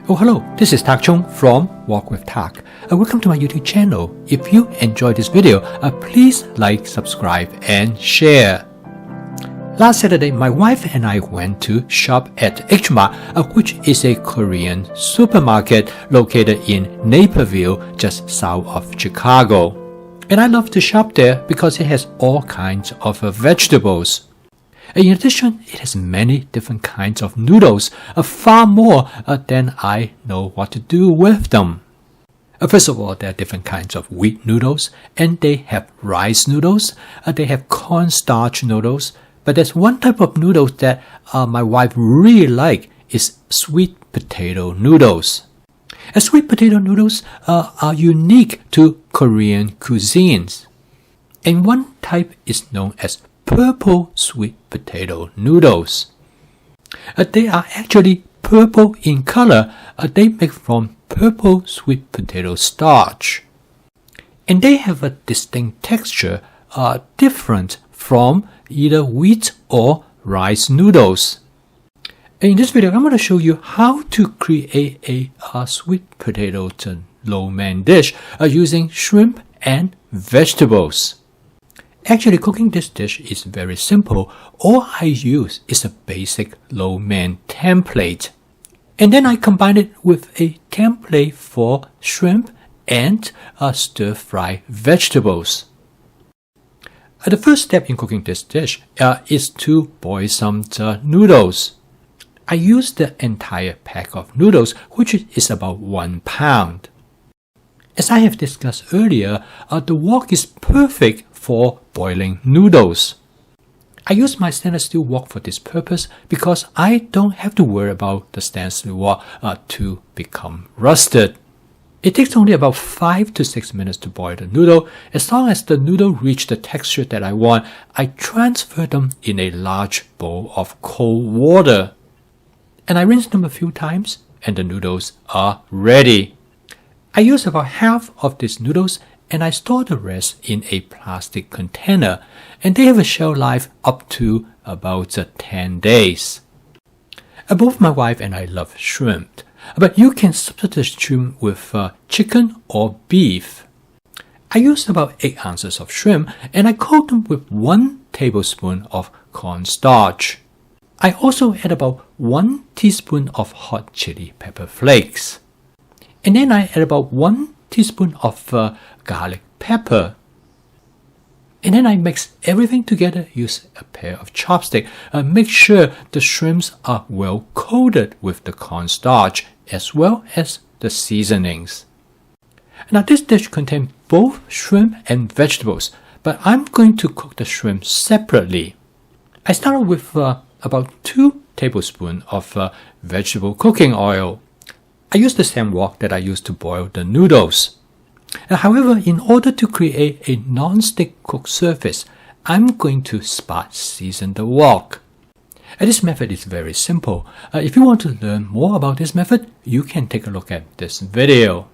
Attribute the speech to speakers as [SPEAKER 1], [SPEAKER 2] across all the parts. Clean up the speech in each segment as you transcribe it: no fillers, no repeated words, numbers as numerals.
[SPEAKER 1] Oh hello, this is Tak Chung from Walk with Tak. Welcome to my YouTube channel. If you enjoyed this video, please like, subscribe and share. Last Saturday, my wife and I went to shop at H-Mart, which is a Korean supermarket located in Naperville, just south of Chicago. And I love to shop there because it has all kinds of vegetables. In addition, it has many different kinds of noodles, far more than I know what to do with them. First of all, there are different kinds of wheat noodles, and they have rice noodles, they have cornstarch noodles, but there's one type of noodles that my wife really likes is sweet potato noodles. Sweet potato noodles are unique to Korean cuisines, and one type is known as purple sweet potato noodles. They are actually purple in color. They make from purple sweet potato starch. And they have a distinct texture different from either wheat or rice noodles. In this video, I'm going to show you how to create a sweet potato lo mein dish using shrimp and vegetables. Actually, cooking this dish is very simple. All I use is a basic lo mein template. And then I combine it with a template for shrimp and stir-fry vegetables. The first step in cooking this dish is to boil some noodles. I use the entire pack of noodles, which is about 1 pound. As I have discussed earlier, the wok is perfect for boiling noodles. I use my stainless steel wok for this purpose because I don't have to worry about the stainless steel wok to become rusted. It takes only about 5 to 6 minutes to boil the noodle. As long as the noodle reach the texture that I want, I transfer them in a large bowl of cold water. And I rinse them a few times and the noodles are ready. I use about half of these noodles and I store the rest in a plastic container, and they have a shelf life up to about 10 days. Both my wife and I love shrimp, but you can substitute shrimp with chicken or beef. I used about 8 ounces of shrimp and I coat them with 1 tablespoon of cornstarch. I also add about 1 teaspoon of hot chili pepper flakes. And then I add about 1 teaspoon of garlic pepper. And then I mix everything together, use a pair of chopsticks. Make sure the shrimps are well coated with the cornstarch as well as the seasonings. Now this dish contains both shrimp and vegetables, but I'm going to cook the shrimp separately. I started with about 2 tablespoons of vegetable cooking oil. I use the same wok that I used to boil the noodles. However, in order to create a non-stick cooked surface, I'm going to spot season the wok. This method is very simple. If you want to learn more about this method, you can take a look at this video.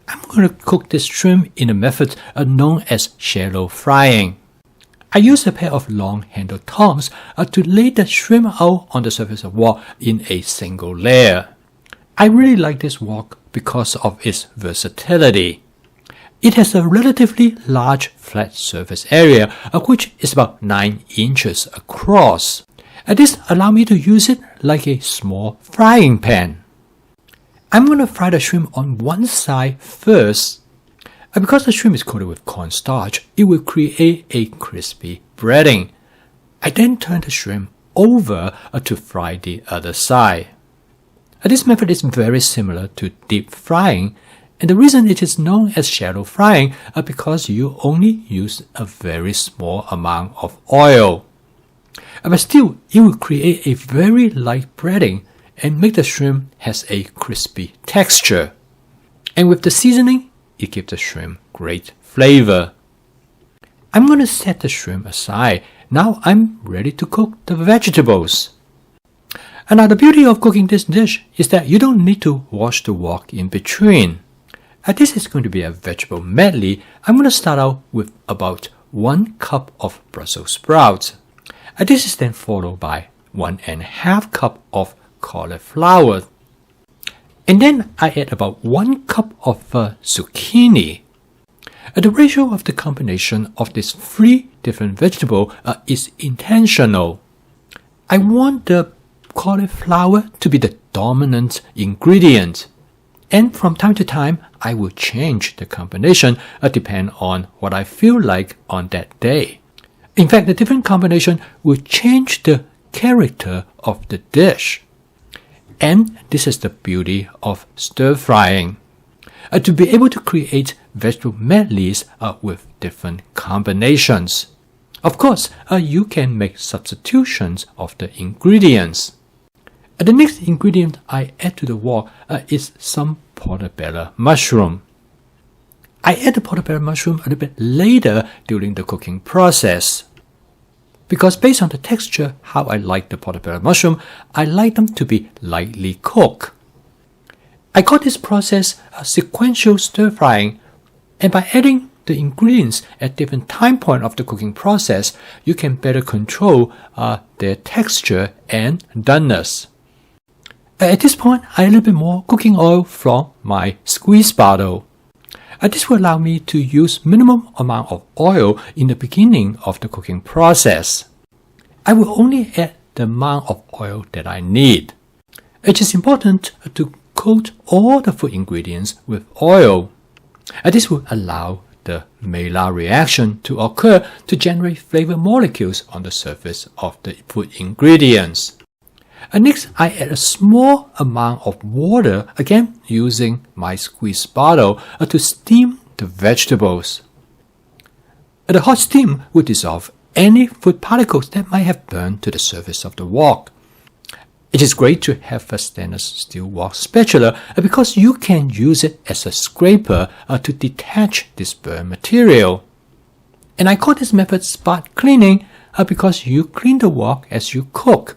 [SPEAKER 1] I'm going to cook this shrimp in a method known as shallow frying. I use a pair of long-handled tongs to lay the shrimp out on the surface of wok in a single layer. I really like this wok because of its versatility. It has a relatively large flat surface area, which is about 9 inches across. This allows me to use it like a small frying pan. I'm going to fry the shrimp on one side first. Because the shrimp is coated with cornstarch, it will create a crispy breading. I then turn the shrimp over to fry the other side. This method is very similar to deep frying, and the reason it is known as shallow frying is because you only use a very small amount of oil. But still, it will create a very light breading and make the shrimp has a crispy texture. And with the seasoning, it gives the shrimp great flavor. I'm going to set the shrimp aside. Now I'm ready to cook the vegetables. And now the beauty of cooking this dish is that you don't need to wash the wok in between. This is going to be a vegetable medley. I'm going to start out with about 1 cup of Brussels sprouts. This is then followed by 1.5 cups of cauliflower. And then I add about 1 cup of zucchini. The ratio of the combination of these 3 different vegetables is intentional. I want the cauliflower to be the dominant ingredient. And from time to time, I will change the combination depending on what I feel like on that day. In fact, the different combination will change the character of the dish. And this is the beauty of stir frying. To be able to create vegetable medleys with different combinations. Of course, you can make substitutions of the ingredients. The next ingredient I add to the wok is some portobello mushroom. I add the portobello mushroom a little bit later during the cooking process. Because based on the texture, how I like the portobello mushroom, I like them to be lightly cooked. I call this process sequential stir frying, and by adding the ingredients at different time point of the cooking process, you can better control their texture and doneness. At this point, I add a little bit more cooking oil from my squeeze bottle. This will allow me to use minimum amount of oil in the beginning of the cooking process. I will only add the amount of oil that I need. It is important to coat all the food ingredients with oil. This will allow the Maillard reaction to occur to generate flavor molecules on the surface of the food ingredients. Next, I add a small amount of water, again using my squeeze bottle, to steam the vegetables. The hot steam will dissolve any food particles that might have burned to the surface of the wok. It is great to have a stainless steel wok spatula because you can use it as a scraper to detach this burnt material. And I call this method spot cleaning because you clean the wok as you cook.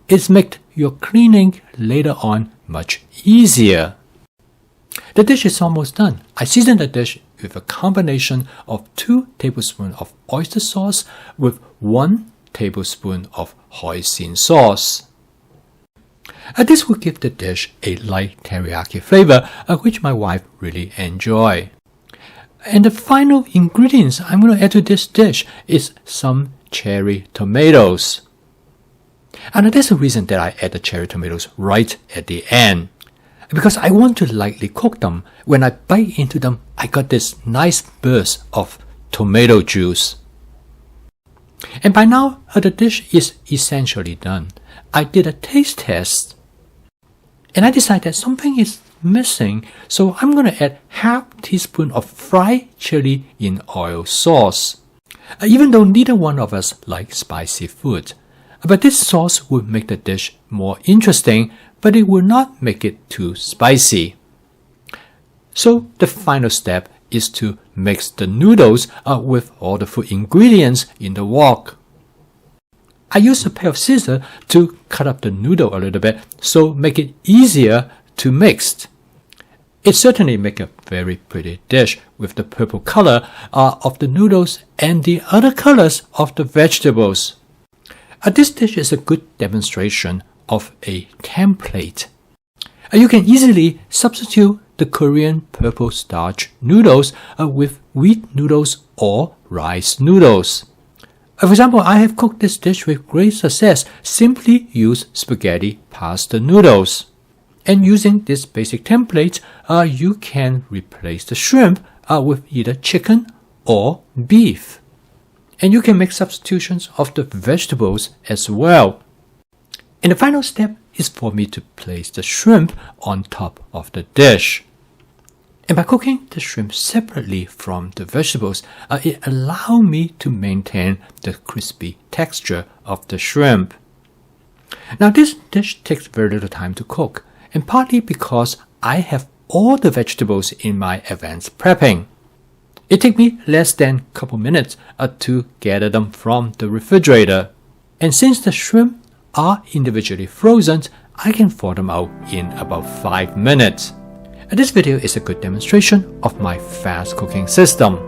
[SPEAKER 1] It makes your cleaning later on much easier. The dish is almost done. I season the dish with a combination of 2 tablespoons of oyster sauce with 1 tablespoon of hoisin sauce. This will give the dish a light teriyaki flavor, which my wife really enjoys. And the final ingredients I'm going to add to this dish is some cherry tomatoes. And there's a reason that I add the cherry tomatoes right at the end. Because I want to lightly cook them. When I bite into them, I got this nice burst of tomato juice. And by now, the dish is essentially done. I did a taste test. And I decided that something is missing. So I'm going to add half teaspoon of fried chili in oil sauce. Even though neither one of us like spicy food. But this sauce will make the dish more interesting, but it will not make it too spicy. So the final step is to mix the noodles with all the food ingredients in the wok. I use a pair of scissors to cut up the noodle a little bit, so make it easier to mix. It certainly makes a very pretty dish with the purple color of the noodles and the other colors of the vegetables. This dish is a good demonstration of a template. You can easily substitute the Korean purple starch noodles with wheat noodles or rice noodles. For example, I have cooked this dish with great success. Simply use spaghetti pasta noodles. And using this basic template, you can replace the shrimp with either chicken or beef. And you can make substitutions of the vegetables as well. And the final step is for me to place the shrimp on top of the dish. And by cooking the shrimp separately from the vegetables, it allows me to maintain the crispy texture of the shrimp. Now this dish takes very little time to cook, and partly because I have all the vegetables in my advanced prepping. It takes me less than a couple minutes to gather them from the refrigerator. And since the shrimp are individually frozen, I can thaw them out in about 5 minutes. This video is a good demonstration of my fast cooking system.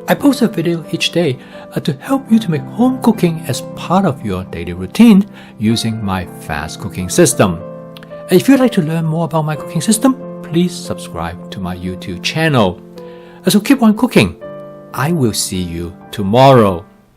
[SPEAKER 1] I post a video each day to help you to make home cooking as part of your daily routine using my fast cooking system. And if you'd like to learn more about my cooking system, please subscribe to my YouTube channel. So keep on cooking. I will see you tomorrow.